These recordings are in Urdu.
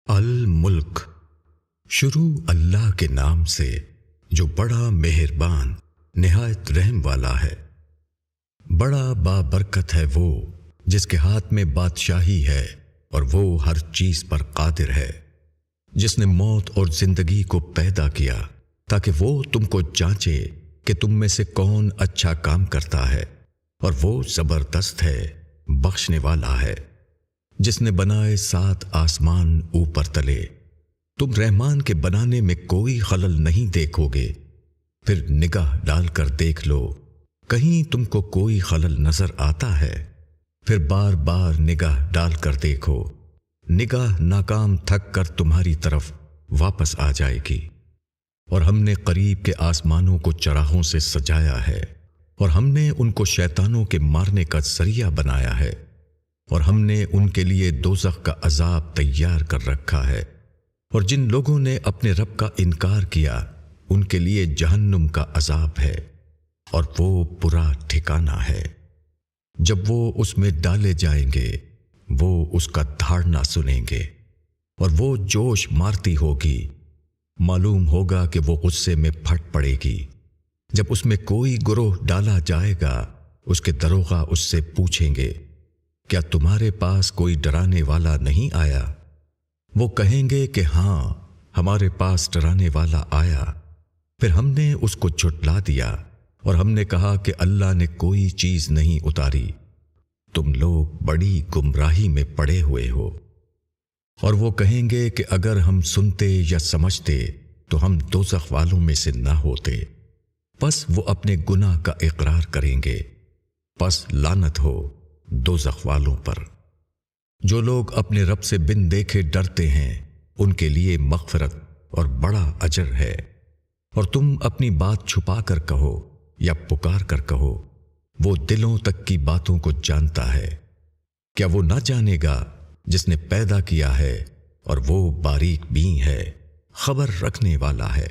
الملک شروع اللہ کے نام سے جو بڑا مہربان نہایت رحم والا ہے۔ بڑا بابرکت ہے وہ جس کے ہاتھ میں بادشاہی ہے اور وہ ہر چیز پر قادر ہے، جس نے موت اور زندگی کو پیدا کیا تاکہ وہ تم کو جانچے کہ تم میں سے کون اچھا کام کرتا ہے، اور وہ زبردست ہے، بخشنے والا ہے۔ جس نے بنائے 7 آسمان اوپر تلے، تم رحمان کے بنانے میں کوئی خلل نہیں دیکھو گے، پھر نگاہ ڈال کر دیکھ لو کہیں تم کو کوئی خلل نظر آتا ہے، پھر بار بار نگاہ ڈال کر دیکھو، نگاہ ناکام تھک کر تمہاری طرف واپس آ جائے گی۔ اور ہم نے قریب کے آسمانوں کو چراغوں سے سجایا ہے، اور ہم نے ان کو شیطانوں کے مارنے کا ذریعہ بنایا ہے، اور ہم نے ان کے لیے دوزخ کا عذاب تیار کر رکھا ہے، اور جن لوگوں نے اپنے رب کا انکار کیا ان کے لیے جہنم کا عذاب ہے، اور وہ برا ٹھکانہ ہے۔ جب وہ اس میں ڈالے جائیں گے وہ اس کا دھاڑنا سنیں گے، اور وہ جوش مارتی ہوگی، معلوم ہوگا کہ وہ غصے میں پھٹ پڑے گی۔ جب اس میں کوئی گروہ ڈالا جائے گا اس کے دروغہ اس سے پوچھیں گے، کیا تمہارے پاس کوئی ڈرانے والا نہیں آیا؟ وہ کہیں گے کہ ہاں ہمارے پاس ڈرانے والا آیا، پھر ہم نے اس کو جھٹلا دیا اور ہم نے کہا کہ اللہ نے کوئی چیز نہیں اتاری، تم لوگ بڑی گمراہی میں پڑے ہوئے ہو۔ اور وہ کہیں گے کہ اگر ہم سنتے یا سمجھتے تو ہم دوزخ والوں میں سے نہ ہوتے۔ پس وہ اپنے گناہ کا اقرار کریں گے، پس لعنت ہو دوزخ والوں پر۔ جو لوگ اپنے رب سے بن دیکھے ڈرتے ہیں ان کے لیے مغفرت اور بڑا اجر ہے۔ اور تم اپنی بات چھپا کر کہو یا پکار کر کہو، وہ دلوں تک کی باتوں کو جانتا ہے۔ کیا وہ نہ جانے گا جس نے پیدا کیا ہے، اور وہ باریک بین ہے، خبر رکھنے والا ہے۔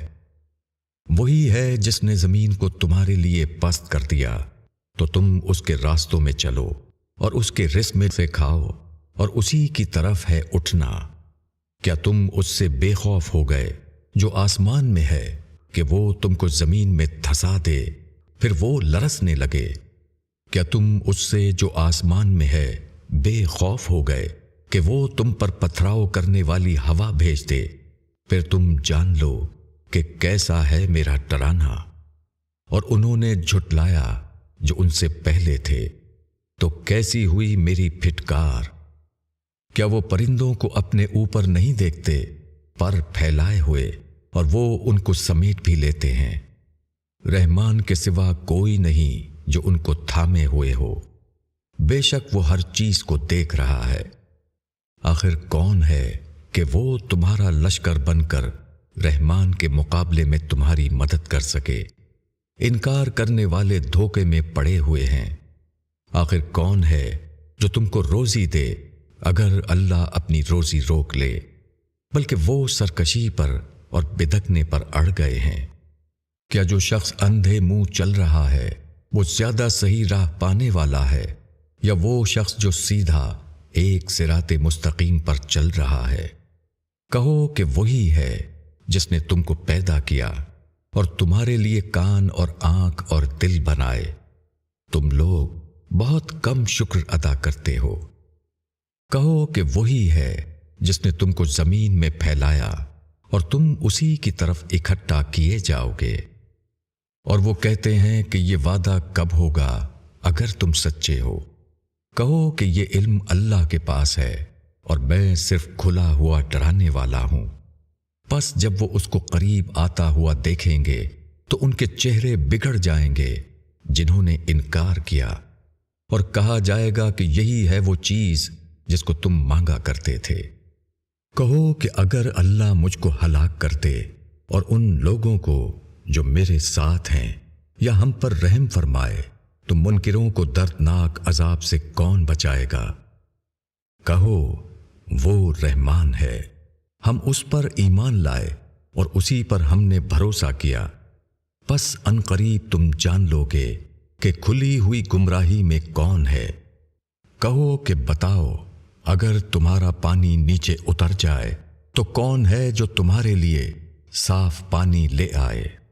وہی ہے جس نے زمین کو تمہارے لیے پست کر دیا تو تم اس کے راستوں میں چلو اور اس کے رزق میں سے کھاؤ، اور اسی کی طرف ہے اٹھنا۔ کیا تم اس سے بے خوف ہو گئے جو آسمان میں ہے کہ وہ تم کو زمین میں دھسا دے پھر وہ لرزنے لگے؟ کیا تم اس سے جو آسمان میں ہے بے خوف ہو گئے کہ وہ تم پر پتھراؤ کرنے والی ہوا بھیج دے؟ پھر تم جان لو کہ کیسا ہے میرا ڈرانا۔ اور انہوں نے جھٹلایا جو ان سے پہلے تھے، تو کیسی ہوئی میری پھٹکار۔ کیا وہ پرندوں کو اپنے اوپر نہیں دیکھتے، پر پھیلائے ہوئے، اور وہ ان کو سمیٹ بھی لیتے ہیں؟ رحمان کے سوا کوئی نہیں جو ان کو تھامے ہوئے ہو، بے شک وہ ہر چیز کو دیکھ رہا ہے۔ آخر کون ہے کہ وہ تمہارا لشکر بن کر رحمان کے مقابلے میں تمہاری مدد کر سکے؟ انکار کرنے والے دھوکے میں پڑے ہوئے ہیں۔ آخر کون ہے جو تم کو روزی دے اگر اللہ اپنی روزی روک لے؟ بلکہ وہ سرکشی پر اور بدکنے پر اڑ گئے ہیں۔ کیا جو شخص اندھے منہ چل رہا ہے وہ زیادہ صحیح راہ پانے والا ہے، یا وہ شخص جو سیدھا ایک صراط مستقیم پر چل رہا ہے؟ کہو کہ وہی ہے جس نے تم کو پیدا کیا اور تمہارے لیے کان اور آنکھ اور دل بنائے۔ تم لوگ بہت کم شکر ادا کرتے ہو۔ کہو کہ وہی ہے جس نے تم کو زمین میں پھیلایا اور تم اسی کی طرف اکٹھا کیے جاؤ گے۔ اور وہ کہتے ہیں کہ یہ وعدہ کب ہوگا اگر تم سچے ہو؟ کہو کہ یہ علم اللہ کے پاس ہے اور میں صرف کھلا ہوا ڈرانے والا ہوں۔ پس جب وہ اس کو قریب آتا ہوا دیکھیں گے تو ان کے چہرے بگڑ جائیں گے جنہوں نے انکار کیا، اور کہا جائے گا کہ یہی ہے وہ چیز جس کو تم مانگا کرتے تھے۔ کہو کہ اگر اللہ مجھ کو ہلاک کرتے اور ان لوگوں کو جو میرے ساتھ ہیں، یا ہم پر رحم فرمائے تو منکروں کو دردناک عذاب سے کون بچائے گا؟ کہو وہ رحمان ہے، ہم اس پر ایمان لائے اور اسی پر ہم نے بھروسہ کیا، پس عنقریب تم جان لو گے کہ کھلی ہوئی گمراہی میں کون ہے۔ کہو کہ بتاؤ اگر تمہارا پانی نیچے اتر جائے تو کون ہے جو تمہارے لیے صاف پانی لے آئے؟